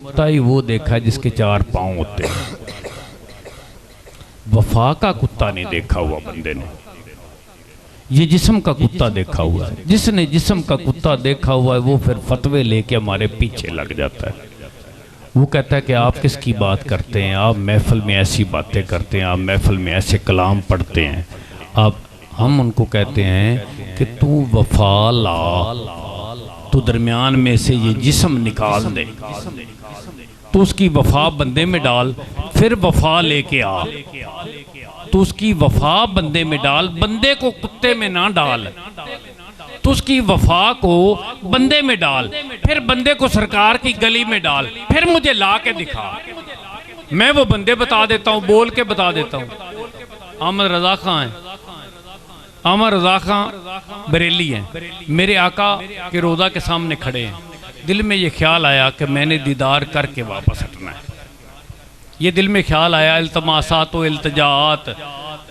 कुत्ता ही वो देखा है जिसके 4 पाँव होते हैं। वफा का कुत्ता नहीं देखा हुआ बंदे ने। ये जिस्म का कुत्ता देखा हुआ है। जिसने जिस्म का कुत्ता देखा हुआ है वो फिर फतवे लेके हमारे पीछे लग जाता है। वो कहता है कि आप किसकी बात करते हैं, आप महफिल में ऐसी बातें करते हैं, आप महफिल में ऐसे कलाम पढ़ते हैं। आप हम उनको कहते हैं कि तू वफा ला, तो दरमियान में से ये जिस्म निकाल दे, तो उसकी वफा बंदे में डाल, फिर वफा लेके आ। तो उसकी वफा बंदे में डाल, बंदे को कुत्ते में ना डाल। तो उसकी वफा को बंदे में डाल, फिर बंदे को सरकार की गली में डाल, फिर मुझे ला के दिखा। मैं वो बंदे बता देता हूँ, बोल के बता देता हूँ। अहमद रजा खां है, अहमद रजा खां बरेली हैं, मेरे आका के रोज़ा के सामने खड़े हैं। दिल में ये ख्याल आया कि मैंने दीदार करके वापस हटना है। ये दिल में ख्याल आया, इल्तमासात व इल्तजात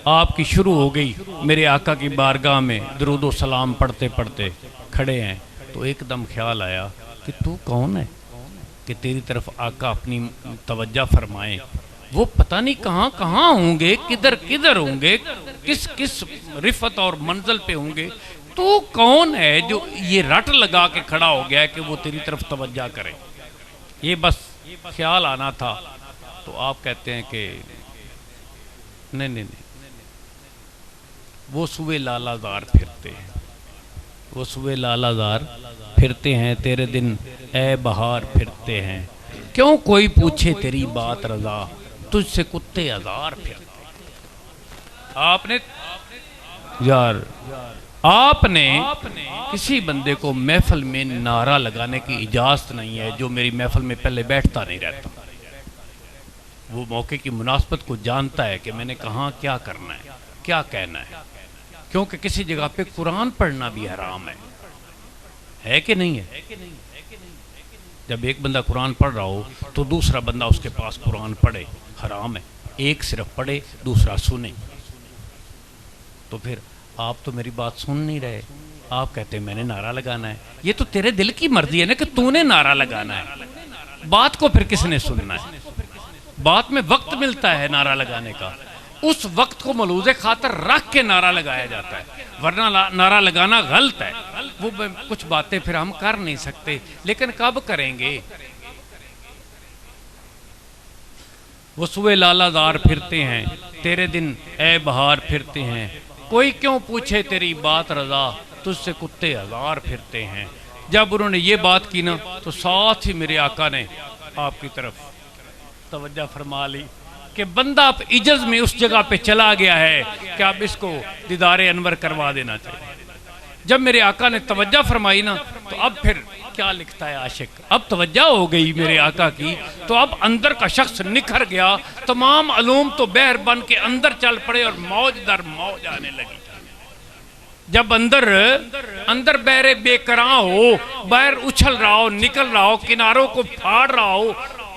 आपकी शुरू हो गई। मेरे आका की बारगाह में दरूद व सलाम पढ़ते पढ़ते खड़े हैं, तो एकदम ख्याल आया कि तू कौन है कि तेरी तरफ आका अपनी तवज्जो फरमाए। वो पता नहीं कहाँ कहाँ होंगे, किधर किधर होंगे, किस किस रिफत और मंजिल पे होंगे। तू कौन है जो ये रट लगा के खड़ा हो गया है कि वो तेरी तरफ तवज्जो करे। ये बस ख्याल आना था। तो आप कहते हैं कि नहीं नहीं नहीं, वो सुबह लालाजार फिरते हैं, वो सुबह लालाजार फिरते हैं, तेरे दिन ए बहार फिरते हैं। क्यों कोई पूछे तेरी बात रजा, तुझसे कुत्ते हजार फिरते। आपने यार आपने किसी बंदे को महफिल में नारा लगाने की इजाज़त नहीं है जो मेरी महफिल में पहले बैठता नहीं रहता। वो मौके की मुनासबत को जानता है कि मैंने कहाँ क्या करना है, क्या कहना है। क्योंकि किसी जगह पे कुरान पढ़ना भी हराम है कि नहीं है। जब एक बंदा कुरान पढ़ रहा हो तो दूसरा बंदा उसके पास कुरान पढ़े, हराम है। एक सिर्फ पढ़े, दूसरा सुने। तो फिर आप तो मेरी बात सुन नहीं रहे, आप कहते हैं मैंने नारा लगाना है। ये तो तेरे दिल की मर्जी है ना कि तूने नारा लगाना है। बात को फिर किसने सुनना है। बात में वक्त मिलता है नारा लगाने का, उस वक्त को मलूज़े खातर रख के नारा लगाया जाता है, वरना नारा लगाना गलत है। वो कुछ बातें फिर हम कर नहीं सकते, लेकिन कब करेंगे। वो सुबह लालाजार फिरते हैं, तेरे दिन ए बहार फिरते हैं। कोई क्यों पूछे तेरी बात रजा, तुझसे कुत्ते हजार फिरते हैं। जब उन्होंने ये बात की ना, तो साथ ही मेरे आका ने आपकी तरफ तवज्जो फरमा ली कि बंदा अब इजज में उस जगह पे चला गया है कि अब इसको दीदारे अनवर करवा देना चाहिए। जब मेरे आका ने तवज्जो फरमाई ना, तो अब फिर क्या लिखता है आशिक, अब तवज्जो हो गई मेरे आका की, तो अब अंदर का शख्स निखर गया। तमाम अलूम तो बहर बन के अंदर चल पड़े और मौज दर मौज आने लगी। जब अंदर बहरे बेकरां हो, बाहर उछल रहा हो, निकल रहा हो, किनारों को फाड़ रहा हो,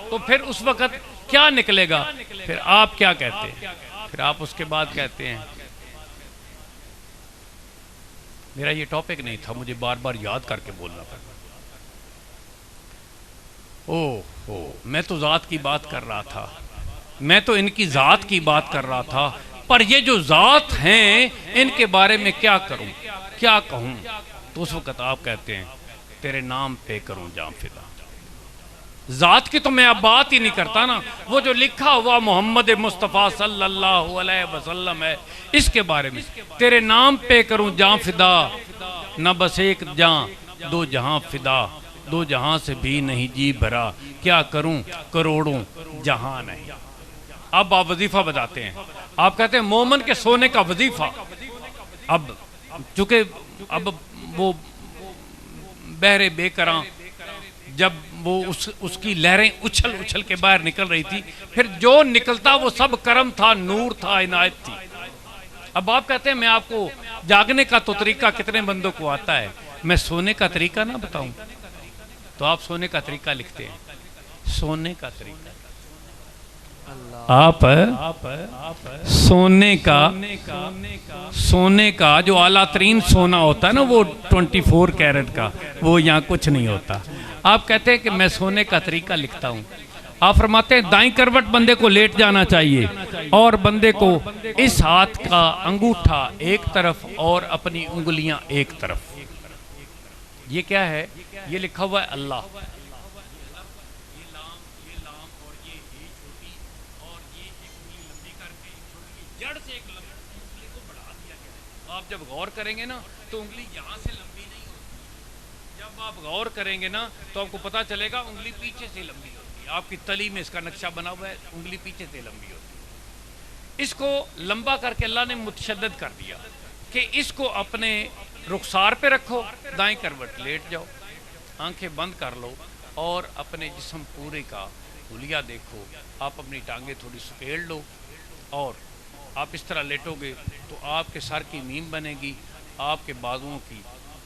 तो फिर उस वक्त क्या निकलेगा। फिर आप क्या कहते हैं, फिर आप उसके बाद कहते हैं, मेरा ये टॉपिक नहीं था, मुझे बार बार याद करके बोलना पड़ा। ओह मैं तो ज़ात की बात कर रहा था, मैं तो इनकी ज़ात की बात कर रहा था, पर ये जो ज़ात हैं इनके बारे में क्या करूं, क्या कहूं। तो उस वक्त आप कहते हैं तेरे नाम पे करूं जाम फिदा। ज़ात की तो मैं अब बात ही नहीं करता ना, वो जो लिखा हुआ मोहम्मद मुस्तफ़ा सल्लल्लाहु अलैहि वसल्लम है, इसके बारे में तेरे नाम पे करूं जाम फिदा। न बस एक जां दो जहां फिदा, दो जहां से भी नहीं जी भरा, क्या करूं करोड़ों जहां नहीं। अब आप वजीफा बताते हैं, आप कहते हैं मोमन के सोने का वजीफा। अब चूंकि अब वो बहरे बेकरां, जब वो उसकी लहरें उछल उछल के बाहर निकल रही थी, फिर जो निकलता वो सब करम था, नूर था, इनायत थी। अब आप कहते हैं मैं आपको जागने का तो तरीका कितने बंदों को आता है, मैं सोने का तरीका ना बताऊं। तो आप सोने का तरीका लिखते हैं, सोने का तरीका। आप सोने का जो आला तरीन सोना होता है ना, वो 24 कैरेट का, वो यहाँ कुछ नहीं होता। आप कहते हैं कि मैं सोने का तरीका लिखता हूँ। आप फरमाते हैं दाईं करवट बंदे को लेट जाना चाहिए और बंदे को इस हाथ का अंगूठा एक तरफ और अपनी उंगलियां एक तरफ। ये क्या है? ये लिखा हुआ है अल्लाह। आप जब गौर करेंगे ना तो उंगली यहां से लंबी नहीं होती। जब आप गौर करेंगे ना तो आपको पता चलेगा उंगली पीछे से लंबी होती है। आपकी तली में इसका नक्शा बना हुआ है, उंगली पीछे से लंबी होती है। इसको लंबा करके अल्लाह ने मुतशद्दद कर दिया कि इसको अपने रुखसार पे रखो, दाएं करवट लेट जाओ, आंखें बंद कर लो और अपने जिस्म पूरे का हुलिया देखो। आप अपनी टांगें थोड़ी सुकेड़ लो और आप इस तरह लेटोगे तो आपके सर की मीम बनेगी, आपके बाजुओं की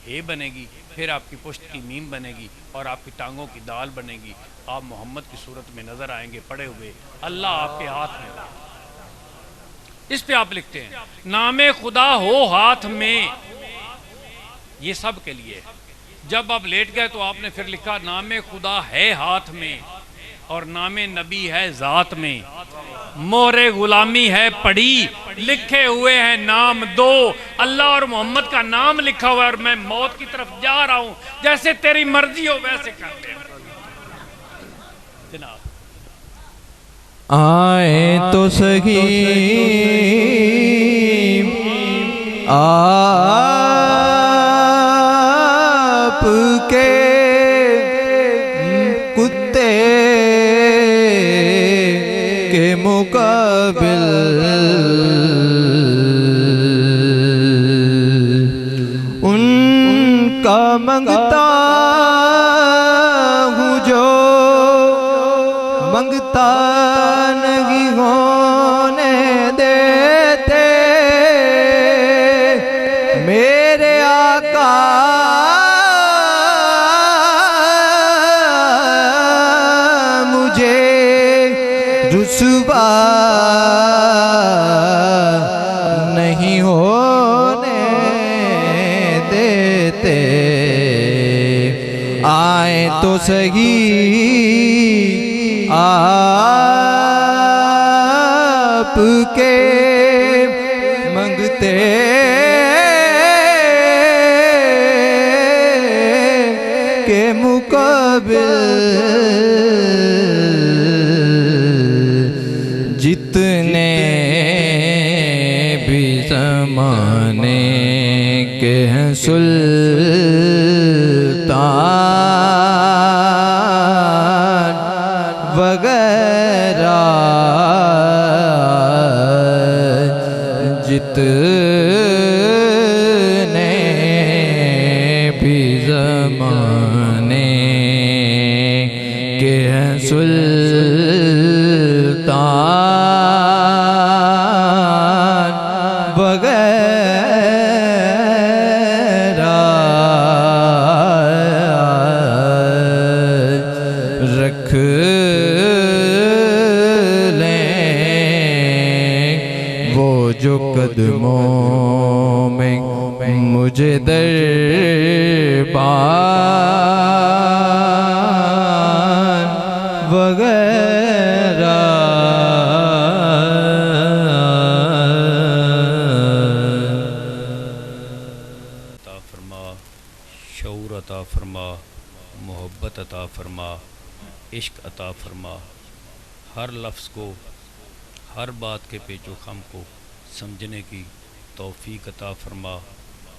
ए बनेगी, फिर आपकी पुश्त की मीम बनेगी और आपकी टांगों की दाल बनेगी। आप मोहम्मद की सूरत में नज़र आएंगे पड़े हुए, अल्लाह आपके हाथ में। इस पे आप लिखते हैं नामे खुदा हो हाथ में। ये सब के लिए है। जब आप लेट गए तो आपने फिर लिखा नामे खुदा है हाथ में और नामे नबी है ज़ात में, मोहरे गुलामी है पड़ी, लिखे हुए हैं नाम दो। अल्लाह और मोहम्मद का नाम लिखा हुआ है और मैं मौत की तरफ जा रहा हूं, जैसे तेरी मर्जी हो वैसे कर दे जनाब। आए तो सही आपके कुत्ते के मुकाबिल उनका मंगता हूँ जो मंगता नहीं होने देते। मेरे आका मुझे रुसवा नहीं होने देते। आए तो सही आपके मंगते के मुकाबिल जितने भी ज़माने के हैं सुल्तान वगैरह, जितने भी ज़माने के हैं सुल्तान वगैरह, रख वो जो कदमों में मुझे दरबार वगैरह। अता फरमा, शऊर अता फरमा, मोहब्बत अता फरमा, इश्क अता फरमा। हर लफ्ज़ को, हर बात के पेचो खम को समझने की तौफीक अता फरमा,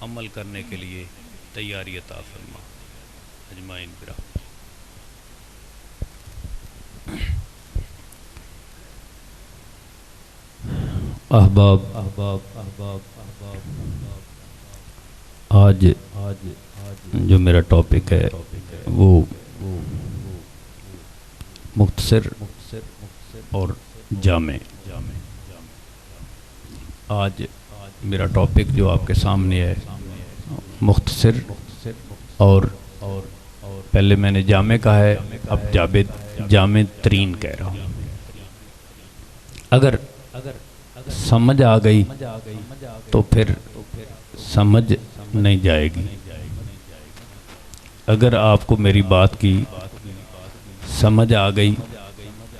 अमल करने के लिए तैयारी अता फरमा। अजमाइन बिरा अहबाब आज जो मेरा टॉपिक है वो मुख्तसर और जामे। आज मेरा टॉपिक जो आपके सामने है मुख्तसर और पहले मैंने जामे कहा है, अब जामे तरीन कह रहा हूँ। अगर समझ आ गई तो फिर समझ नहीं जाएगी। अगर आपको मेरी बात की समझ आ गई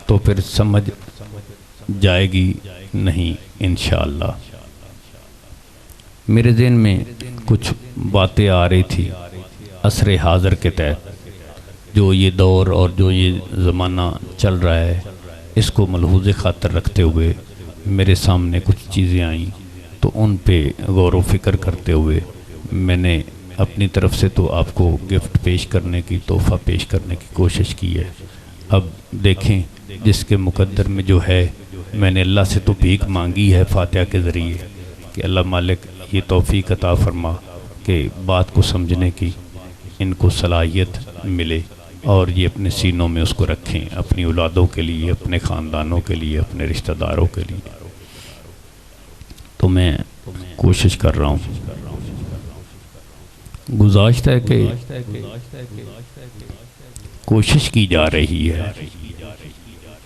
तो फिर समझ जाएगी नहीं इंशाअल्लाह। मेरे ज़हन में कुछ बातें आ रही थी असर हाज़र के तहत, जो ये दौर और जो ये ज़माना चल रहा है इसको मलहूज़ ख़ातर रखते हुए मेरे सामने कुछ चीज़ें आईं, तो उन पे गौर व फिक्र करते हुए मैंने अपनी तरफ से तो आपको गिफ्ट पेश करने की, तोहफ़ा पेश करने की कोशिश की है। अब देखें जिसके मुकद्दर में जो है, मैंने अल्लाह से तो भीख मांगी है फातिहा के ज़रिए कि अल्लाह मालिक ये तौफ़ीक़ अता फरमा कि बात को समझने की इनको सलाहियत मिले और ये अपने सीनों में उसको रखें, अपनी औलादों के लिए, अपने ख़ानदानों के लिए, अपने रिश्तेदारों के लिए। तो मैं कोशिश कर रहा हूँ। गुज़ाश्त है कि कोशिश की जा रही है,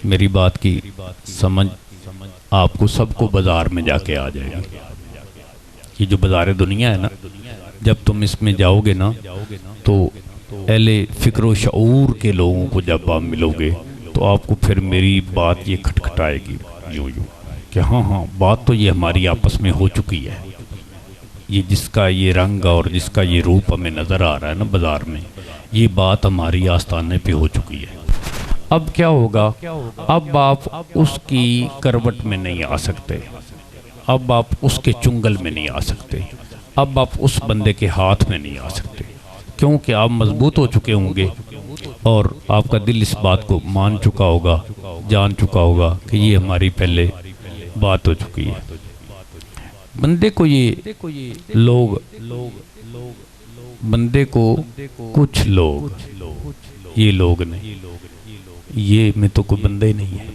मेरी बात की समझ आपको सबको बाज़ार में जाके आ जाएगी। ये जो बाज़ार दुनिया है ना, जब तुम इसमें जाओगे ना तो अहले फ़िक्र व शऊर के लोगों को जब आप मिलोगे तो आपको फिर मेरी बात ये खटखटाएगी यूँ यूँ कि हाँ हाँ बात तो ये हमारी आपस में हो चुकी है। ये जिसका ये रंग और जिसका ये रूप हमें नज़र आ रहा है ना बाज़ार में, ये बात हमारी आस्थाने पे हो चुकी है। अब क्या होगा, अब आप उसकी करवट में नहीं आ सकते, अब आप उसके चुंगल में नहीं आ सकते, अब आप उस बंदे के हाथ में नहीं आ सकते, क्योंकि आप मजबूत हो चुके होंगे और आपका दिल इस बात को मान चुका होगा, जान चुका होगा कि ये हमारी पहले बात हो चुकी है। बंदे को ये लोग, बंदे को कुछ लोग, ये लोग नहीं, ये में तो कोई बंदा ही नहीं है,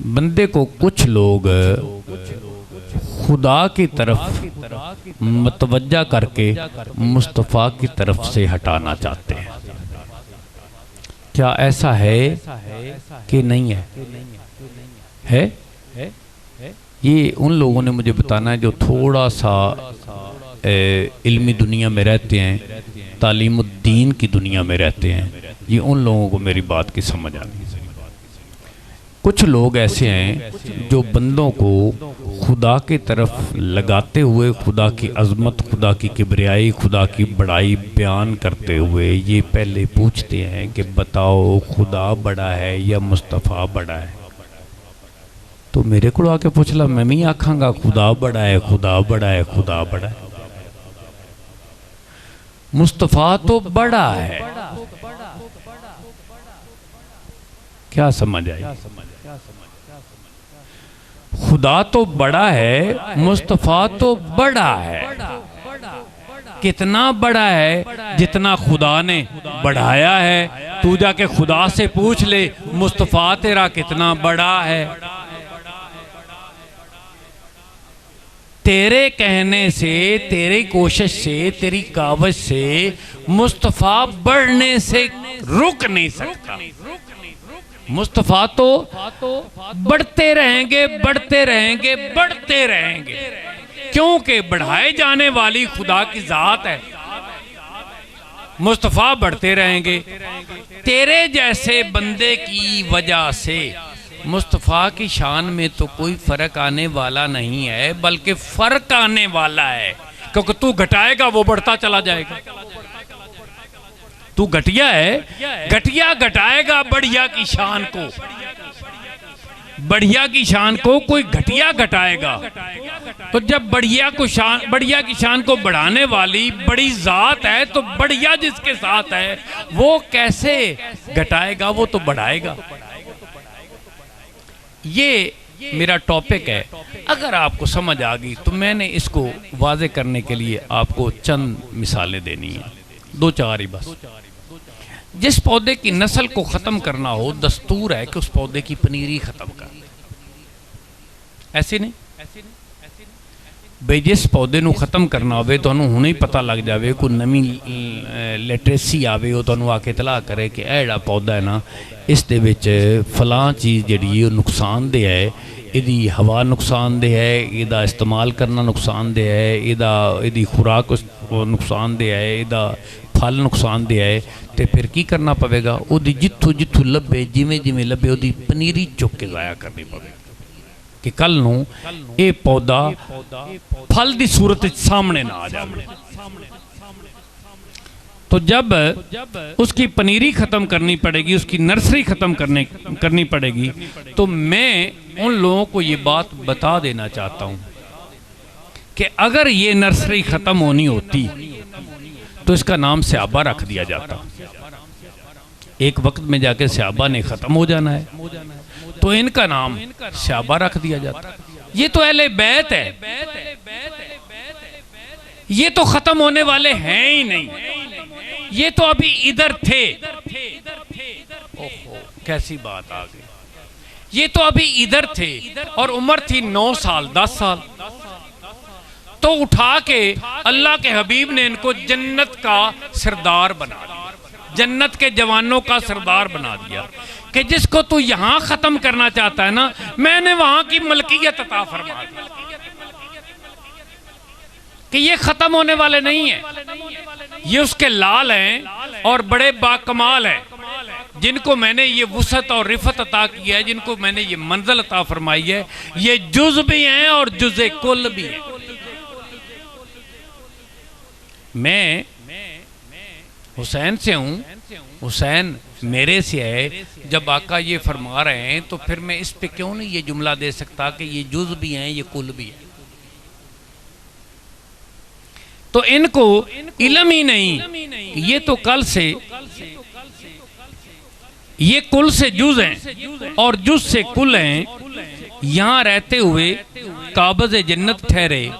बंदे को कुछ लोग खुदा की तरफ मतवज्जा करके मुस्तफ़ा की तरफ से हटाना चाहते हैं। क्या ऐसा है कि नहीं है? है? ये उन लोगों ने मुझे बताना है जो थोड़ा सा इल्मी दुनिया में रहते हैं, तालीमुद्दीन की दुनिया में रहते हैं, ये उन लोगों को मेरी बात की समझ आनी। कुछ लोग ऐसे हैं जो बंदों को खुदा की तरफ लगाते हुए खुदा की अज़मत, खुदा की किबरियाई, खुदा की बड़ाई बयान करते हुए ये पहले पूछते हैं कि बताओ खुदा बड़ा है या मुस्तफ़ा बड़ा है। तो मेरे को आके पूछ ला, मैं भी आखांगा खुदा बड़ा है, खुदा बड़ा है, खुदा बड़ा है। मुस्तफ़ा तो बड़ा है, क्या समझ आई? खुदा तो बड़ा है, मुस्तफ़ा तो बड़ा है। कितना बड़ा है? जितना खुदा ने बढ़ाया है। तू जाके खुदा से पूछ ले मुस्तफ़ा तेरा कितना बड़ा है। तेरे कहने से, तेरी कोशिश से, तेरी कावश से मुस्तफ़ा बढ़ने से रुक नहीं सकता। मुस्तफ़ा तो बढ़ते रहेंगे, बढ़ते रहेंगे, बढ़ते रहेंगे, क्योंकि बढ़ाए जाने वाली खुदा की जात है। मुस्तफ़ा बढ़ते रहेंगे। तेरे जैसे बंदे की वजह से मुस्तफ़ा की शान में तो कोई फ़र्क आने वाला नहीं है, बल्कि फ़र्क आने वाला है, क्योंकि तू घटाएगा वो बढ़ता चला जाएगा। तू घटिया है, घटिया घटाएगा बढ़िया की शान को, बढ़िया की शान को कोई घटिया घटाएगा। तो जब बढ़िया की शान को बढ़ाने वाली बड़ी जात है, तो बढ़िया जिसके साथ है वो कैसे घटाएगा, वो तो बढ़ाएगा। ये मेरा टॉपिक है। अगर आपको समझ आ गई तो मैंने इसको वाज़े करने के लिए आपको चंद मिसालें देनी है, दो चार ही बस। जिस पौधे की नस्ल को ख़त्म करना हो, दस्तूर है कि उस पौधे की पनीरी ख़त्म कर, ऐसे नहीं। बई जिस पौधे नूं खत्म करना होवे तुहानूं हुणे ही पता लग जाए, कोई नवीं लिटरेसी आवे वो तुहानूं आके इतलाह करे कि यह जिहड़ा पौधा है ना इस दे विच फलां चीज़ जिहड़ी है नुकसानदेह है, इहदी हवा नुकसानदेह है, इहदा इस्तेमाल करना नुकसानदेह है, इहदी खुराक नुकसानदेह है, इहदा फल नुकसानदेह है। तो फिर की करना पवेगा, उहदी जित्थों जित्थों लभे जिमें जिमें लभे उहदी पनीरी चुक के ज़ाया करनी पवेगी कि कल नूं ये पौधा फल की सूरत सामने ना आ जाए। तो जब उसकी पनीरी ख़त्म करनी पड़ेगी, उसकी नर्सरी ख़त्म करनी पड़ेगी, तो मैं उन लोगों को ये बात बता देना चाहता हूँ कि अगर ये नर्सरी ख़त्म होनी होती तो इसका नाम सहाबा रख दिया जाता। एक वक्त में जाके सहाबा ने ख़त्म हो जाना है तो इनका नाम सहाबा रख दिया जाता। ये तो अहले बैत है, ये तो ख़त्म होने वाले हैं ही नहीं, ये तो अभी इधर थे। ओहो कैसी बात आ गई, ये तो अभी इधर थे और उम्र थी 9 साल 10 साल, तो उठा के अल्लाह के हबीब ने इनको जन्नत का सरदार बना दिया, जन्नत के जवानों का सरदार बना दिया कि जिसको तू यहां खत्म करना चाहता है ना, मैंने वहां की मलकियत अता फरमा दी कि ये खत्म होने वाले नहीं है, ये उसके लाल हैं और बड़े बाकमाल हैं जिनको मैंने ये वुसअत और रिफत अता किया है, जिनको मैंने ये मंजिल अता फरमाई है। ये जुज भी हैं और जुज़े कुल भी हैं। मैं हुसैन से हूं, हुसैन मेरे से है। जब आका ये फरमा रहे हैं तो फिर मैं इस पे क्यों नहीं ये जुमला दे सकता कि ये जुज भी हैं ये कुल भी है। तो इनको इल्म ही नहीं, ये तो कल से ये कुल से जुज हैं और जुज से कुल हैं। यहां रहते हुए काबज़ जन्नत ठहरे,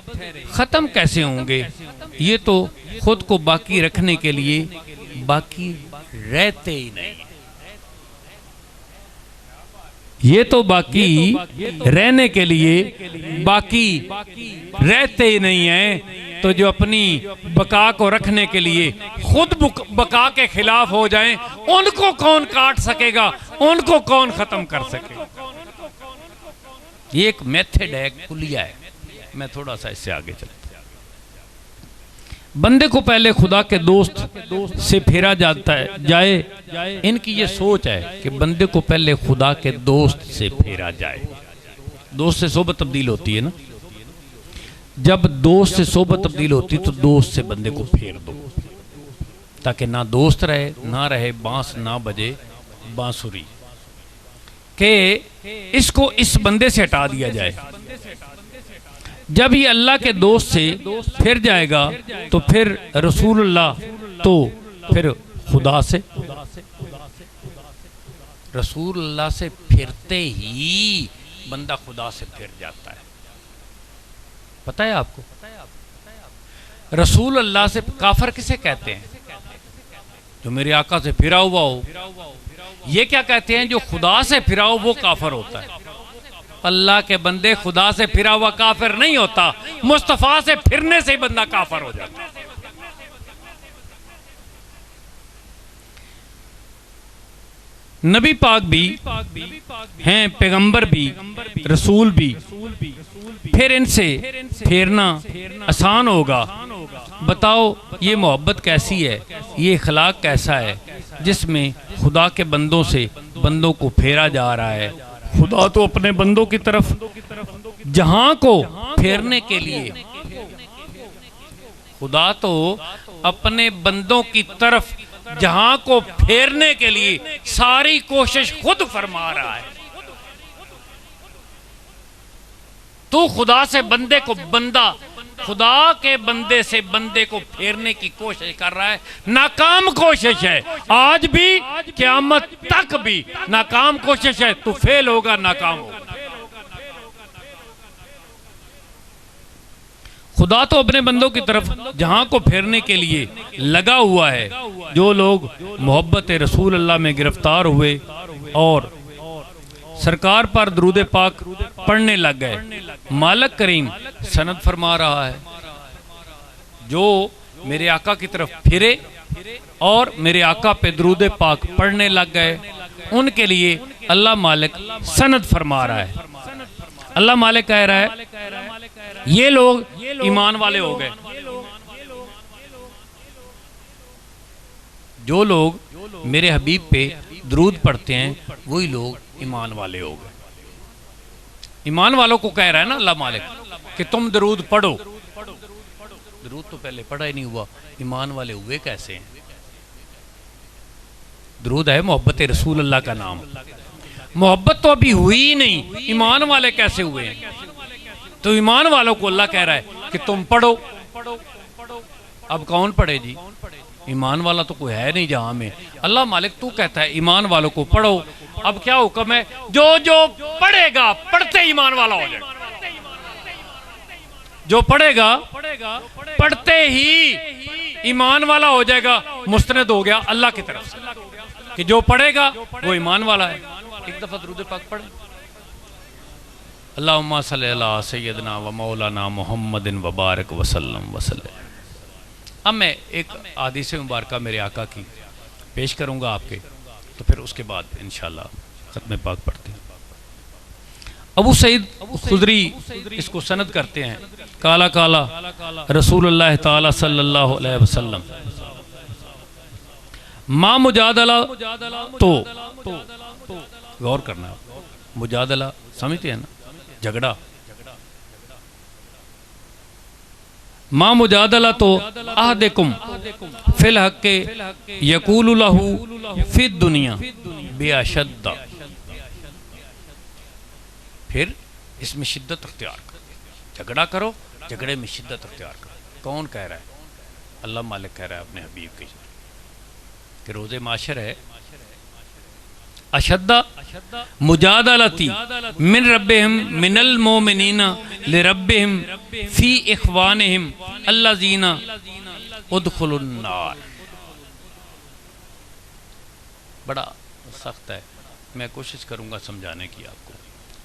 खत्म कैसे होंगे? ये तो खुद को बाकी रखने के लिए बाकी रहते ही नहीं, ये तो बाकी रहने के लिए बाकी रहते ही नहीं है। तो जो अपनी बका को रखने के लिए खुद बका के खिलाफ हो जाएं, उनको कौन काट सकेगा, उनको कौन खत्म कर सकेगा? ये एक मेथड है, कुलिया है। मैं थोड़ा सा इससे आगे चलता। बंदे को पहले खुदा के दोस्त से फेरा जाता है जाए, इनकी ये सोच है कि बंदे को पहले खुदा के दोस्त से फेरा जाए। दोस्त से सोबत तब्दील होती है ना, जब दोस्त से सोबत तब्दील होती तो दोस्त से बंदे को फेर दो, ताकि ना दोस्त रहे ना रहे बांस ना बजे बांसुरी, के इसको इस बंदे से हटा दिया जाए। जब ये अल्लाह के दोस्त से फिर जाएगा तो फिर रसूलुल्लाह, तो फिर खुदा से, रसूलुल्लाह से फिरते ही बंदा खुदा से फिर जाता है। पता है आपको? रसूलुल्लाह से काफर किसे कहते हैं? जो मेरे आका से फिरा हुआ हो। ये क्या कहते हैं? जो खुदा से फिरा हो वो काफर होता है। अल्लाह के बंदे खुदा से फिरा हुआ काफिर नहीं होता, मुस्तफा से फिरने से ही बंदा काफिर हो जाता है। नबी पाक भी हैं, पैगंबर भी, रसूल भी, फिर इनसे फेरना आसान होगा। बताओ ये मोहब्बत कैसी है, ये इखलाक कैसा है जिसमें खुदा के बंदों से बंदों को फेरा जा रहा है। खुदा तो अपने बंदों की तरफ जहां को फेरने के लिए, खुदा तो अपने बंदों की तरफ जहां को फेरने के लिए सारी कोशिश खुद फरमा रहा है। तू खुदा से बंदे को खुदा के बंदे से बंदे को फेरने की कोशिश कर रहा है, नाकाम कोशिश है। आज भी क़यामत तक भी नाकाम कोशिश है। तू फेल होगा, नाकाम होगा। खुदा तो अपने बंदों की तरफ जहां को फेरने के लिए लगा हुआ है। जो लोग मोहब्बत रसूल अल्लाह में गिरफ्तार हुए और सरकार पर दरूद पाक पढ़ने लग गए, मालिक करीम सनद फरमा रहा है, जो मेरे आका की तरफ फिरे और मेरे आका पे दरूद पाक पढ़ने लग गए, उनके लिए अल्लाह मालिक सनद फरमा रहा है। अल्लाह मालिक कह रहा है ये लोग ईमान वाले हो गए। जो लोग मेरे हबीब पे दरूद पढ़ते हैं वही लोग ईमान वाले हो गए। ईमान वालों को कह रहा है ना अल्लाह मालिक कि तुम दरूद पढ़ो। दरूद तो पहले पढ़ा ही नहीं हुआ, ईमान वाले हुए कैसे हैं? दरूद है मोहब्बत रसूल अल्लाह का नाम, मोहब्बत तो अभी हुई ही नहीं, ईमान वाले कैसे हुए हैं? तो ईमान वालों को अल्लाह कह रहा है कि तुम पढ़ो। अब कौन पढ़े जी? ईमान वाला तो कोई है नहीं जहां में। अल्लाह मालिक तू कहता है ईमान वालों को पढ़ो। अब क्या हुक्म है? जो जो पढ़ेगा पढ़ते ईमान वाला हो जाएगा। जो पढ़ेगा पढ़ते ही ईमान वाला हो जाएगा। मुस्तनद हो गया अल्लाह की तरफ से कि जो पढ़ेगा वो ईमान वाला है। एक दफा दरूद पाक पढ़े, अल्लाहुम्मा सल्ली अला सय्यदना व मौलाना मुहम्मदिन व बारिक वसल्लम वसल्लम। अब मैं एक हदीस मुबारका मेरे आका की पेश करूंगा आपके, तो फिर उसके बाद इंशाल्लाह खत्म पाक पढ़ते हैं। अबू सईद खुदरी इसको सनद करते हैं, काला काला रसूलुल्लाह ताला सल्लल्लाहु अलैहि वसल्लम मां मुजादला। तो गौर करना, मुजादला समझते हैं ना, झगड़ा। मां मुजादला तो आहदेकुम फिल हक्के यकूलु लहू फिद दुनिया बेअशद्दा। फिर इसमें शिद्दत अख्तियार करो, झगड़ा करो, झगड़े में शिद्दत अख्तियार करो। कौन कह रहा है? अल्लाह मालिक कह रहा है अपने हबीब के कि रोज़े माशर है अशद्दा मुजादलती मिन रब्बिहिम मिनल मोमिनीना लिरब्बिहिम फी इख्वानिहिम अल्लज़ीना उदखुलुन नार। बड़ा सख्त है, मैं कोशिश करूंगा समझाने की आपको,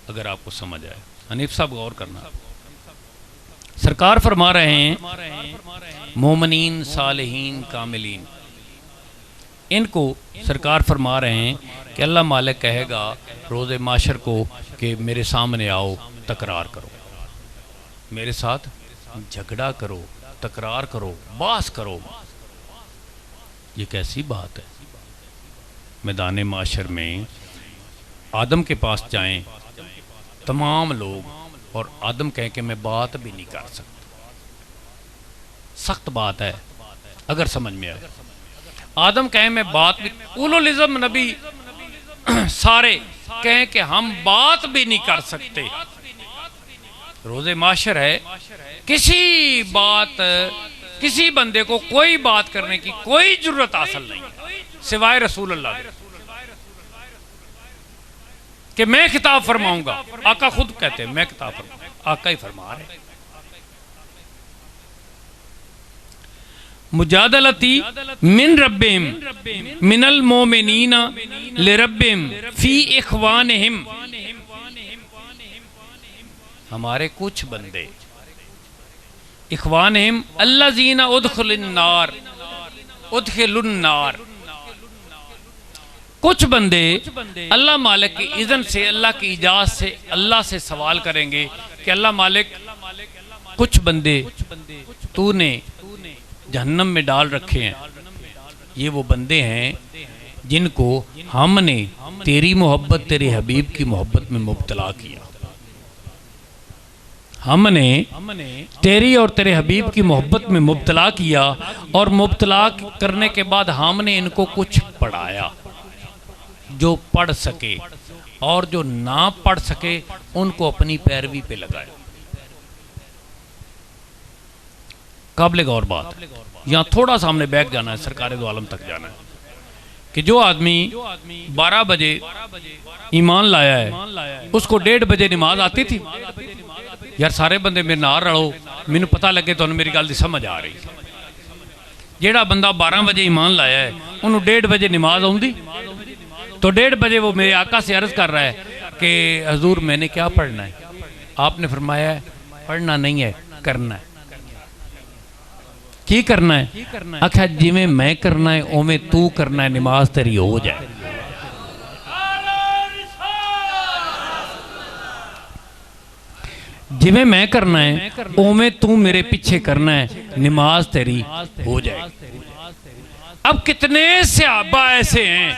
अगर आपको समझ आए। हनीफ साहब गौर करना, सरकार फरमा रहे हैं मोमिनीन सालिहीन कामिलीन, इनको सरकार फरमा रहे हैं कि अल्लाह मालिक कहेगा रोज़े माशर को कि मेरे सामने आओ, तकरार करो, मेरे साथ झगड़ा करो, तकरार करो, बास करो। ये कैसी बात है? मैदान माशर में आदम के पास जाएं तमाम लोग और आदम कहें कि मैं बात भी नहीं कर सकता। सख्त बात है अगर समझ में आए। आदम कहें मैं बात भी, उलुल इज़्म नबी सारे कहें कि हम बात भी नहीं कर सकते। रोज़े माशर है, किसी बंदे को कोई बात करने की कोई जरूरत हासिल नहीं सिवाय रसूल अल्लाह कि मैं खिताब फरमाऊंगा। आका खुद कहते हैं मैं खिताब फरमाऊंगा, आका ही फरमा रहे। मुजादलती मिन रब्बिहिम मिनल मोमिनीना लिरब्बिहिम फी इख्वानिहिम। हमारे कुछ बंदे इख्वानिहिम अल्लज़ीना उदखिलुन नार, कुछ बंदे अल्लाह मालिक की इज़्न से, अल्लाह की इजाज़त से अल्लाह से सवाल करेंगे कि अल्लाह मालिक कुछ बंदे तूने जहन्नम में डाल रखे हैं। ये वो बंदे हैं जिनको हमने तेरी मोहब्बत, तेरे हबीब की मोहब्बत में मुब्तला किया। हमने तेरी और तेरे हबीब की मोहब्बत में मुब्तला किया और मुब्तला करने के बाद हमने इनको कुछ पढ़ाया। जो पढ़ सके और जो ना पढ़ सके उनको अपनी पैरवी पे लगाए। काबिल गौर बात, यहाँ थोड़ा सा हमने बैक जाना है, सरकार दो आलम तक जाना है कि जो आदमी 12 बजे ईमान लाया है उसको 1:30 बजे नमाज आती थी। यार सारे बंदे मेरे नाल रलो, मैनू पता लगे तो मेरी गल दी समझ आ रही। जेड़ा बंदा 12 बजे ईमान लाया है उन्होंने 1:30 बजे नमाज आउंदी, तो 1:30 बजे वो मेरे आका से अर्ज कर रहा है कि हजूर मैंने क्या पढ़ना है? आपने फरमाया पढ़ना नहीं है, करना है। की करना है? आख्या जिमें मैं करना है उमें तू करना है, नमाज तेरी हो जाए। जिमें मैं करना है उमें तू मेरे पीछे करना है, नमाज तेरी हो जाए। अब कितने सहाबा ऐसे हैं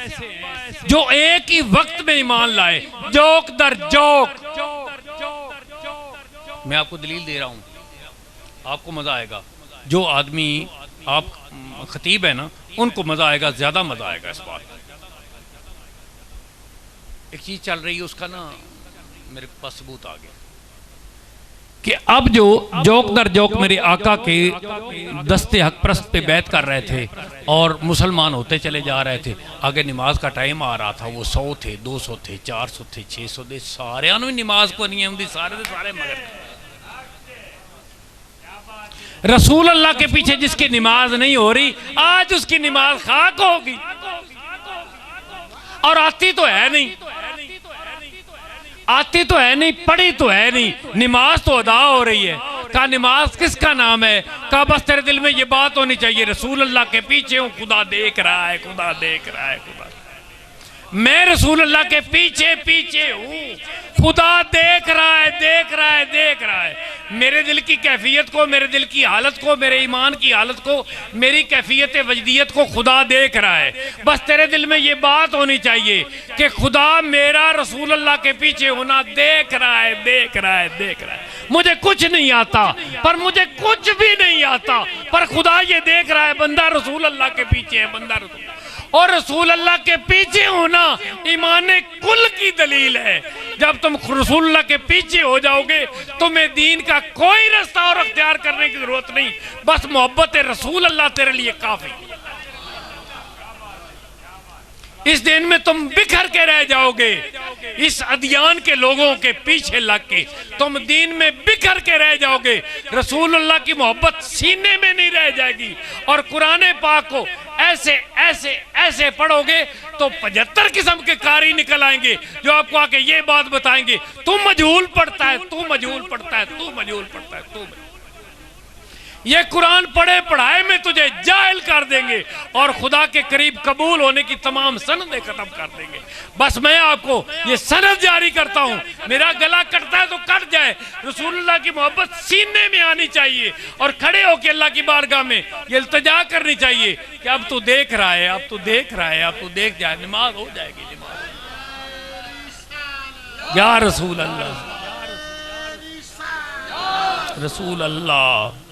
जो एक ही वक्त में ईमान लाए, जोक दर जोक। मैं आपको दलील दे रहा हूं, आपको मजा आएगा। जो आदमी आप खतीब है ना, उनको मजा आएगा, ज्यादा मजा आएगा इस बात। एक चीज चल रही है, उसका ना मेरे पास सबूत आ गया कि अब जो जोक दर जोक मेरे आका के दस्ते हक प्रस्त पे बैत कर रहे थे और मुसलमान होते चले जा रहे थे। आगे नमाज का टाइम आ रहा था, वो 100 थे, 200 थे, 400 थे, 600 थे, सारे नमाज को नहीं आती, सारे मगर रसूल अल्लाह के पीछे जिसकी नमाज नहीं हो रही, आज उसकी नमाज खाक होगी। और आती तो है नहीं, आती तो है नहीं, पढ़ी तो है नहीं, नमाज तो अदा हो रही है। कहा नमाज किसका नाम है? कहा बस तेरे दिल में ये बात होनी चाहिए, रसूल अल्लाह के पीछे हूं, खुदा देख रहा है, खुदा देख रहा है, खुदा मैं रसूल अल्लाह के पीछे पीछे हूं, खुदा देख रहा है, देख रहा है, देख रहा है। मेरे दिल की कैफियत को, मेरे दिल की हालत को, मेरे ईमान की हालत को, मेरी कैफियत वजदियत को खुदा देख रहा है। बस तेरे दिल में ये बात होनी चाहिए कि खुदा मेरा रसूल अल्लाह के पीछे होना देख रहा है, देख रहा है, देख रहा है। मुझे कुछ नहीं आता, पर मुझे कुछ भी नहीं आता, पर खुदा ये देख रहा है बंदा रसूल अल्लाह के पीछे है, बंदा रसूल। और रसूल अल्लाह के पीछे होना ईमान कुल की दलील है। जब तुम रसूल अल्लाह के पीछे हो जाओगे, तुम्हें दीन का कोई रास्ता और अख्तियार करने की जरूरत नहीं, बस मोहब्बत रसूल अल्लाह तेरे लिए काफी। इस दिन में तुम बिखर के रह जाओगे, इस अदियान के लोगों के पीछे लग के तुम दीन में बिखर के रह जाओगे। रसूल अल्लाह की मोहब्बत सीने में नहीं रह जाएगी। और कुरान पाक को ऐसे ऐसे ऐसे पढ़ोगे तो 75 किस्म के कारी निकल आएंगे जो आपको आके ये बात बताएंगे, तू मजहूल पढ़ता है, तू मजहूल पढ़ता है, तू मजहूल पढ़ता है, तू। ये कुरान पढ़े पढ़ाए में तुझे जाहिल कर देंगे और खुदा के करीब कबूल होने की तमाम सनदें खत्म कर देंगे। बस मैं आपको ये सनद जारी करता हूं, मेरा गला कटता है तो कट जाए, रसूलुल्लाह की मोहब्बत सीने में आनी चाहिए और खड़े होकर अल्लाह की बारगाह में ये इल्तिजा करनी चाहिए कि अब तू देख रहा है, अब तू देख रहा है, अब तू देख जाए, नमाज हो जाएगी। नमाज या रसूल अल्लाह, रसूल अल्लाह।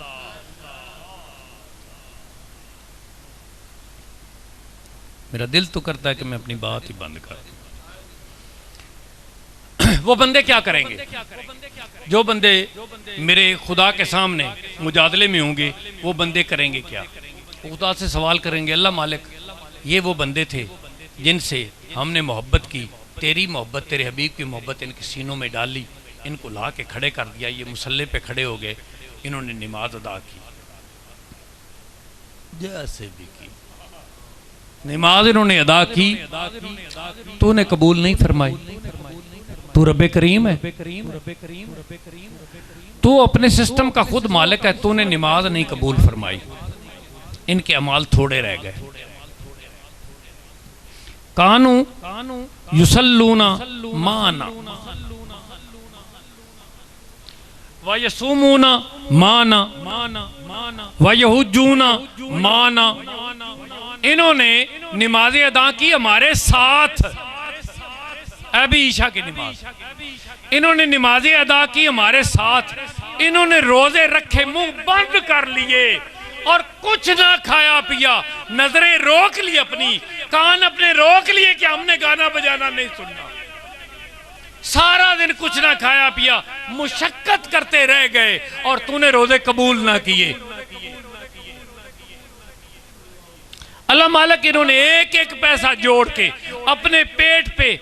मेरा दिल तो करता है कि मैं अपनी बात ही बंद कर दूं। वो बंदे क्या करेंगे? जो बंदे मेरे खुदा के सामने मुजादले में होंगे, वो बंदे करेंगे क्या? खुदा से सवाल करेंगे, अल्लाह मालिक, ये वो बंदे थे जिनसे हमने मोहब्बत की, तेरी मोहब्बत, तेरे हबीब की मोहब्बत इनके सीनों में डाली, इनको ला के खड़े कर दिया, ये मुसल्ले पे खड़े हो गए, इन्होंने नमाज अदा की, जैसे भी की नमाज इन्होंने अदा की, तूने कबूल नहीं फरमाई। तू रब्बे करीम है, तू अपने सिस्टम का खुद मालिक है, तूने नमाज नहीं कबूल फरमाई, इनके अमाल थोड़े रह गए। कानू युसल्लूना माना व यसूमूना माना व यहुज्जूना माना। इन्होंने नमाजें अदा की हमारे साथ, अभी ईशा की नमाज, इन्होंने नमाजें अदा की हमारे साथ, इन्होंने रोजे रखे, मुंह बंद कर लिए और कुछ ना खाया पिया, नजरें रोक ली अपनी, कान अपने रोक लिए कि हमने गाना बजाना नहीं सुनना, सारा दिन कुछ ना खाया पिया, मुशक्कत करते रह गए और तूने रोजे कबूल ना किए। अल्लाह मालिक, इन्होंने एक एक पैसा जोड़ के अपने पेट पे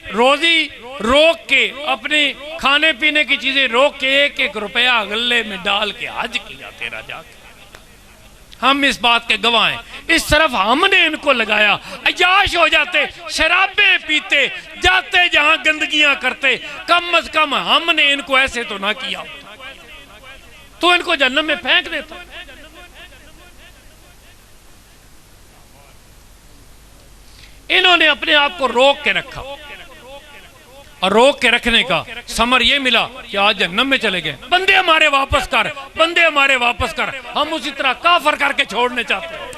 रोजी रोक के, अपने खाने पीने की चीजें रोक के, एक एक रुपया गले में डाल के हज किया तेरा जाके। हम इस बात के गवाह हैं। इस तरफ हमने इनको लगाया, अयाश हो जाते, शराबें पीते, जाते जहां गंदगियां करते, कम अज कम हमने इनको ऐसे तो ना किया। तो इनको जहन्नम में फेंक देता। इन्होंने अपने आप को रोक के रखा, और रोक के रखने का समर ये मिला कि आज जहन्नम में चले गए। बंदे हमारे वापस कर, बंदे हमारे वापस कर, हम उसी तरह काफर करके छोड़ने चाहते हैं।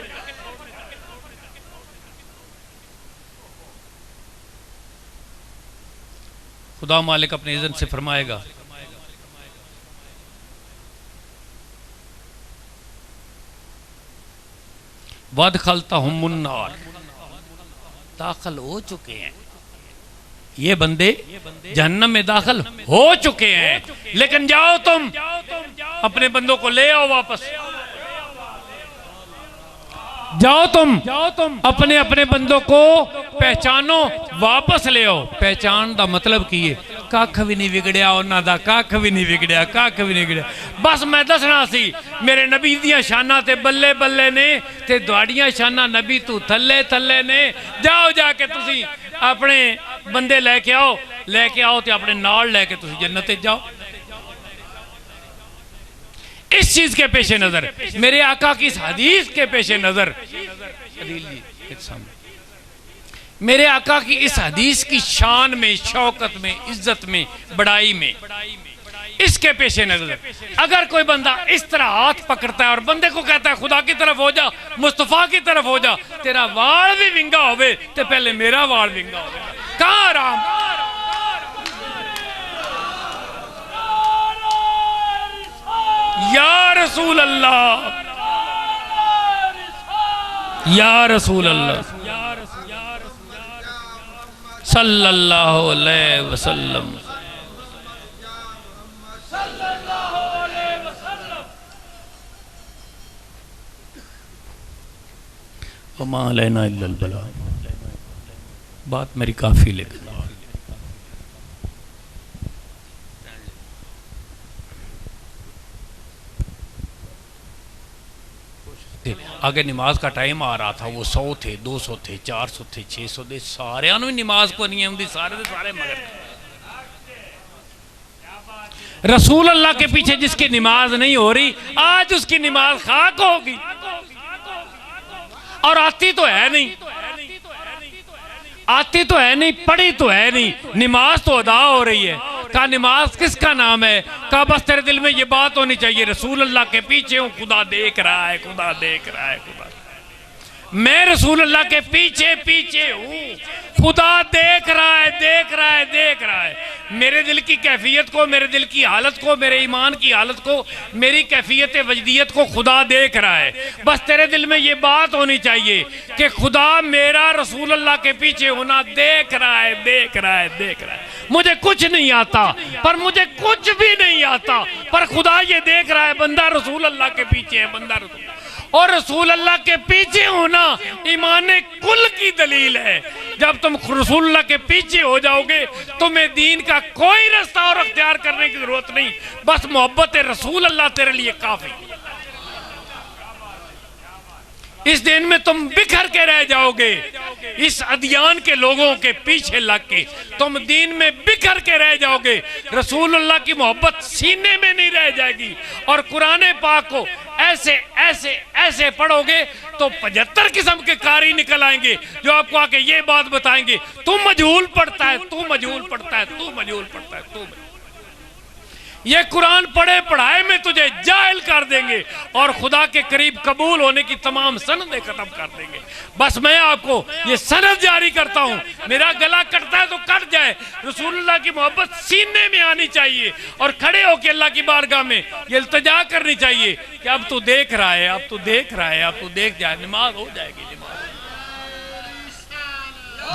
खुदा मालिक अपने इज़्ज़त से फरमाएगा, वद खलता हम मुन्नार, दाखिल हो चुके हैं ये बंदे जहन्नम में, दाखिल हो चुके हैं। लेकिन जाओ तुम अपने बंदों को ले आओ वापस, जाओ तुम अपने अपने बंदों को पहचानो, वापस ले आओ। पहचान का मतलब की है कख भी नहीं बिगड़िया उन्हां दा, कख भी नहीं बिगड़िया, कख भी नहीं बिगड़िया। बस मैं दसना सी मेरे नबी दियां शानां ते बल्ले बल्ले ने, ते दुआड़ियां शानां नबी तू थल्ले थल्ले ने। जाओ जाके तुसी अपने बंदे लेके आओ ते अपने नाल लेके तुसी जन्नत जाओ। इस चीज के पेश नजर, मेरे आका की इस हदीस के पेश नजर, मेरे आका की इस हदीस की शान में, शौकत में, इज्जत में, बड़ाई में, इसके पेश नजर अगर कोई बंदा इस तरह हाथ पकड़ता है और बंदे को कहता है खुदा की तरफ हो जा, मुस्तफा की तरफ हो जा, तेरा वाल भी विंगा होवे तो पहले मेरा वाल विंगा होवे। कहां आराम? या रसूल अल्लाह, या रसूल अल्लाह सल्लल्लाहु अलैहि वसल्लम। वमा अलैना इल्लल बलाग। बात मेरी काफी, लेकिन आगे नमाज का टाइम आ रहा था, वो 100 थे, 200 थे, 400 थे, 600 थे, सारे नमाज को नहीं आती, सारे दे सारे मगर। रसूल अल्लाह के पीछे जिसकी नमाज नहीं हो रही, आज उसकी नमाज खाक होगी। और आती तो है नहीं, आती तो है नहीं, पढ़ी तो है नहीं, नमाज तो अदा हो रही है। का नमाज किसका नाम है? का बस तेरे दिल में ये बात होनी चाहिए, रसूल अल्लाह के पीछे हूं, खुदा देख रहा है, खुदा देख रहा है, खुदा, मैं रसूल अल्लाह के पीछे पीछे हूं, खुदा देख रहा है, देख रहा है, देख रहा है। मेरे दिल की कैफियत को, मेरे दिल की हालत को, मेरे ईमान की हालत को, मेरी कैफियत वजदियत को खुदा देख रहा है। बस तेरे दिल में ये बात होनी चाहिए कि खुदा मेरा रसूल अल्लाह के पीछे होना देख रहा है, देख रहा है, देख रहा है। मुझे कुछ नहीं आता, पर मुझे कुछ भी नहीं आता, पर खुदा ये देख रहा है बंदा रसूल अल्लाह के पीछे है, बंदा रसूल। और रसूल अल्लाह के पीछे होना ईमान कुल की दलील है। जब तुम रसूल अल्लाह के पीछे हो जाओगे, तुम्हें दीन का कोई रास्ता और अख्तियार करने की जरूरत नहीं, बस मोहब्बत रसूल अल्लाह तेरे लिए काफी। इस दिन में तुम बिखर के रह जाओगे, इस अदियान के लोगों के पीछे लग के तुम दीन में बिखर के रह जाओगे। रसूल अल्लाह की मोहब्बत सीने में नहीं रह जाएगी। और कुरान पाक को ऐसे ऐसे ऐसे पढ़ोगे तो 75 किस्म के कारी निकल आएंगे जो आपको आके ये बात बताएंगे, तू मजहूल पढ़ता है, तू मजहूल पढ़ता है, तू मजहूल पढ़ता है, तू। ये कुरान पढ़े पढ़ाए में तुझे जाहिल कर देंगे और खुदा के करीब कबूल होने की तमाम सनदें खत्म कर देंगे। बस मैं आपको ये सनद जारी करता हूँ, मेरा गला कटता है तो कट जाए, रसूलुल्लाह की मोहब्बत सीने में आनी चाहिए और खड़े होकर अल्लाह की बारगाह में ये इल्तिजा करनी चाहिए कि अब तू देख रहा है, अब तू देख रहा है, अब तू देख जाए, नमाज हो जाएगी, नमाज।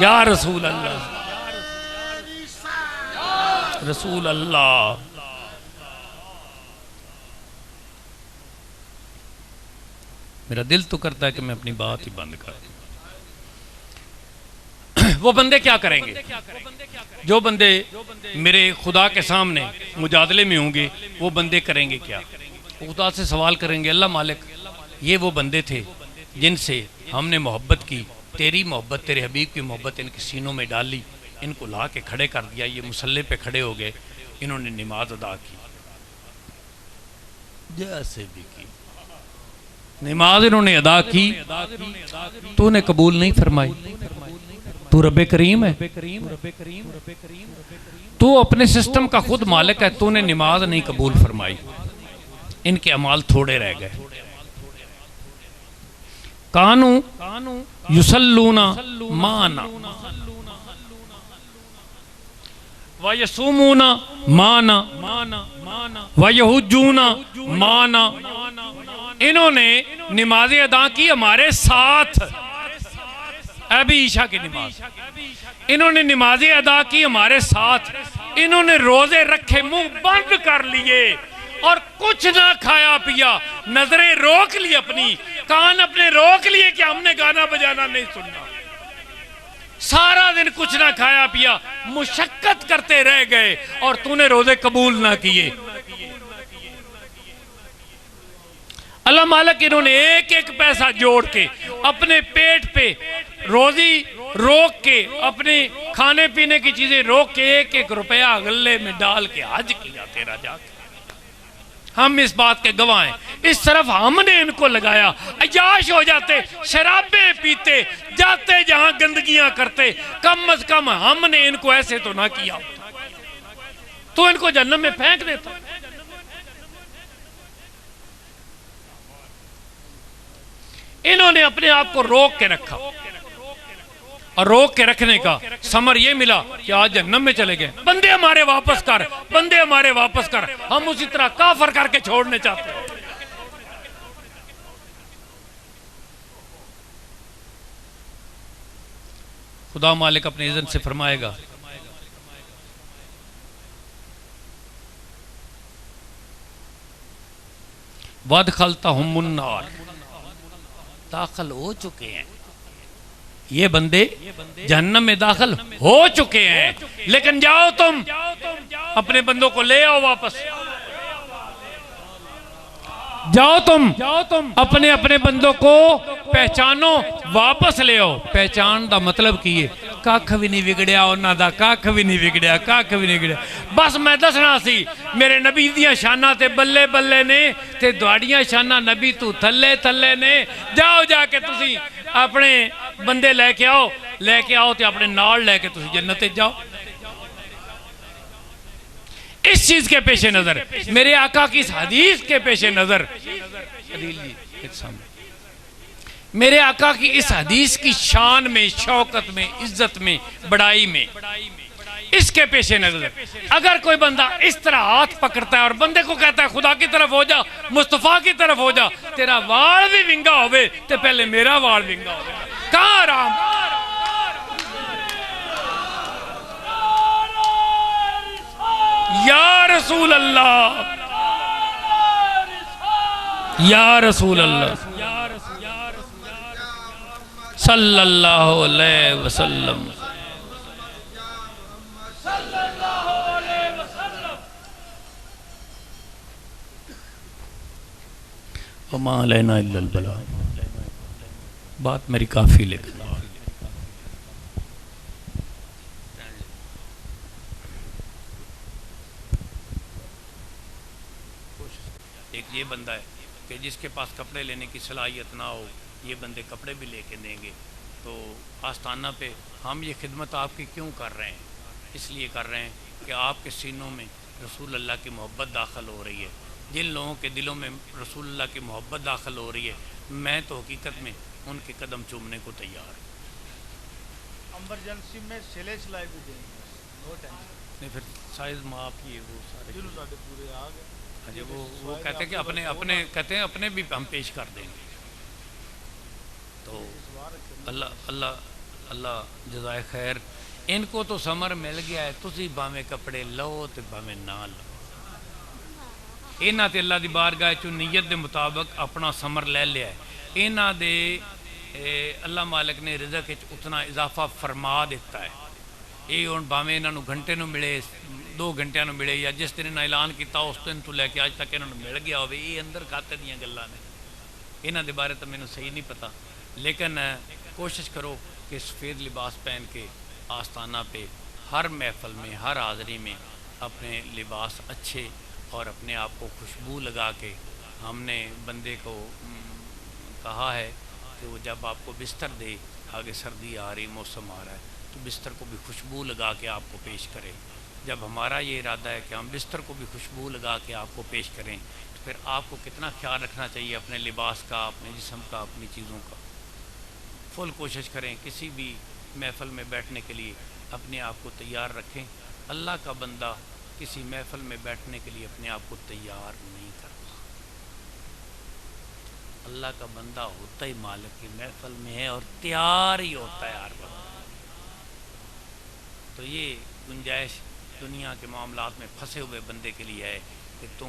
या रसूल अल्लाह, रसूल अल्लाह। मेरा दिल तो करता है कि मैं अपनी बात ही बंद कर दूं। वो बंदे क्या करेंगे? जो बंदे मेरे खुदा के सामने मुजादले में होंगे, वो बंदे करेंगे क्या? खुदा से सवाल करेंगे, अल्लाह मालिक, ये वो बंदे थे जिनसे हमने मोहब्बत की, तेरी मोहब्बत, तेरे हबीब की मोहब्बत इनके सीनों में डाली, इनको ला के खड़े कर दिया, ये मुसल्ले पे खड़े हो गए, इन्होंने नमाज अदा की। जैसे भी की नमाज इन्होंने अदा की, तूने कबूल नहीं फरमाई। तू रब्बे करीम है, तू अपने सिस्टम का खुद मालिक है, तूने नमाज नहीं कबूल फरमाई। इनके अमाल थोड़े रह गए। कानू युसल्लूना माना व यसूमूना माना व यहुज्जूना माना। इन्होंने नमाज़ें अदा की हमारे साथ, अभी ईशा की नमाज, इन्होंने नमाज़ें अदा की हमारे साथ। इन्होंने रोजे रखे, मुंह बंद कर लिए और कुछ ना खाया पिया, नजरें रोक ली अपनी, कान अपने रोक लिए कि हमने गाना बजाना नहीं सुनना। सारा दिन कुछ ना खाया पिया, मुशक्कत करते रह गए और तूने रोजे कबूल ना किए। अल्लाह मालिक इन्होंने एक एक पैसा जोड़ के अपने पेट पे रोजी रोक के, अपने खाने पीने की चीजें रोक के, एक एक रुपया गले में डाल के हज किया तेरा जाके। हम इस बात के गवाह हैं। इस तरफ हमने इनको लगाया, अयाश हो जाते, शराबे पीते, जाते जहां गंदगियां करते। कम अज कम हमने इनको ऐसे तो ना किया, तो इनको जन्नत में फेंक देता। इन्होंने अपने आप को रोक के रखा और रोक के रखने का समर ये मिला कि आज जन्नत में चले गए। बंदे हमारे वापस कर, बंदे हमारे वापस कर। हम उसी तरह काफर करके छोड़ने चाहते हैं। खुदा मालिक अपने इज़्ज़त से फरमाएगा, वद खलता हुमुन्नार, दाखिल हो चुके हैं ये बंदे, जहन्नम में दाखिल हो चुके हैं। लेकिन जाओ तुम अपने बंदों को ले आओ वापस, जाओ तुम अपने अपने बंदों को पहचानो, वापस ले आओ। पहचान का मतलब की है, कख भी नहीं बिगड़िया उन्हां दा, कख भी नहीं बिगड़िया, कख भी नहीं बिगड़िया। बस मैं दसना सी मेरे नबी दियां शाना ते बल्ले बल्ले ने, ते दुआड़ियां शाना नबी तू थल्ले थल्ले ने। जाओ जाके तुसी अपने बंदे लेके आओ ते अपने नाल लेके तुसी जन्नत जाओ। इस चीज के पेश नजर, मेरे आका की इस हदीस के पेश नजर, मेरे आका की इस हदीस की शान में, शौकत में, इज्जत में, बड़ाई में, इसके पेश नजर अगर कोई बंदा इस तरह हाथ पकड़ता है और बंदे को कहता है खुदा की तरफ हो जा, मुस्तफा की तरफ हो जा, तेरा वाल भी विंगा होवे तो पहले मेरा वाल विंगा होवे। कहां आराम? या रसूल अल्लाह, या रसूल अल्लाह सल्लल्लाहु अलैहि वसल्लम। वमा अलैना इल्लल बलाग। बात मेरी काफी, लेकिन एक ये बंदा है कि जिसके पास कपड़े लेने की सलाहियत ना हो, ये बंदे कपड़े भी लेके देंगे। तो आस्थाना पे हम ये खिदमत आपकी क्यों कर रहे हैं? इसलिए कर रहे हैं कि आपके सीनों में रसूल अल्लाह की मोहब्बत दाखिल हो रही है। जिन लोगों के दिलों में रसूल अल्लाह की मोहब्बत दाखिल हो रही है, मैं तो हकीकत में उनके कदम चूमने को तैयार हूँ। एमरजेंसी में सिले सिलाई भी देंगे, नो टेंशन नहीं। फिर साइज माप ये वो सारे पूरे आ गए। अजय वो कहते हैं कि अपने अपने कहते हैं अपने भी हम पेश कर देंगे। तो अल्लाह अल्लाह अल्लाह जज़ाए खैर। इनको तो समर मिल गया है, तुसी भावें कपड़े लो तो भावें ना लो। इन्हां ते अल्लाह दी बारगाह चों नीयत दे मुताबिक अपना समर ले लिया है। इन्हां दे अल्लाह मालिक ने रिज़्क़ विच उतना इजाफा फरमा दिता है। ये हुण भावें इन्हां नूं घंटे नूं मिले, 2 घंटियां नूं मिले, या जिस दिन इन्हां ऐलान किया उस दिन तो लैके अज तक इन्हां नूं मिल गया होवे। ये अंदर खाते दीयां गल्लां ने, इन्हां दे बारे तो मैनूं सही नहीं पता। लेकिन कोशिश करो कि सफ़ेद लिबास पहन के आस्थाना पे हर महफल में, हर हाज़री में अपने लिबास अच्छे और अपने आप को खुशबू लगा के हमने बंदे को कहा है कि वो जब आपको बिस्तर दे, आगे सर्दी आ रही, मौसम आ रहा है, तो बिस्तर को भी खुशबू लगा के आपको पेश करे। जब हमारा ये इरादा है कि हम बिस्तर को भी खुशबू लगा के आपको पेश करें, तो फिर आपको कितना ख्याल रखना चाहिए अपने लिबास का, अपने जिस्म का, अपनी चीज़ों का। फुल कोशिश करें किसी भी महफ़िल में बैठने के लिए अपने आप को तैयार रखें। अल्लाह का बंदा किसी महफ़िल में बैठने के लिए अपने आप को तैयार नहीं करता। अल्लाह का बंदा होता ही मालिक की महफ़िल में है और तैयार ही होता है हर वक्त। तो ये गुंजाइश दुनिया के मामलात में फंसे हुए बंदे के लिए है कि तू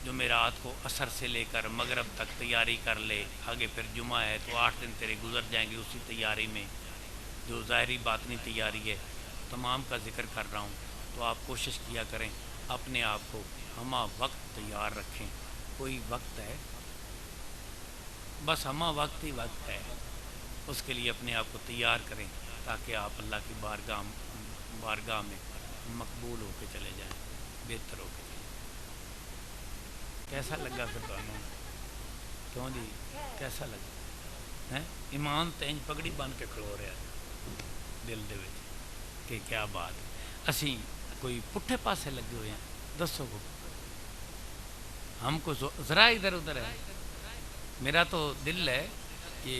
जुमेरात को असर से लेकर मगरब तक तैयारी कर ले, आगे फिर जुमा है तो 8 दिन तेरे गुजर जाएंगे उसी तैयारी में, जो ज़ाहरी बातनी तैयारी है। तमाम का जिक्र कर रहा हूँ, तो आप कोशिश किया करें अपने आप को हमा वक्त तैयार रखें। कोई वक्त है, बस हमा वक्त ही वक्त है, उसके लिए अपने आप को तैयार करें ताकि आप अल्लाह की बारगाह में मकबूल होके चले जाएं, बेहतर होके चले जाएं। कैसा लगा फिर तुहानू? क्यों जी, कैसा लगा है? ईमान तो इंज पगड़ी बन के खलो रहा दिल दे विच कि क्या बात है। असी कोई पुट्ठे पासे लगे हुए हैं? दसो को, हमको ज़रा इधर उधर है। मेरा तो दिल है कि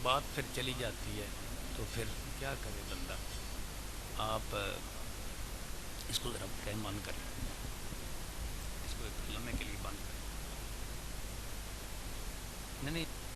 बात फिर चली जाती है, तो फिर क्या करे बंदा। आप इसको ज़रा कहमान करें।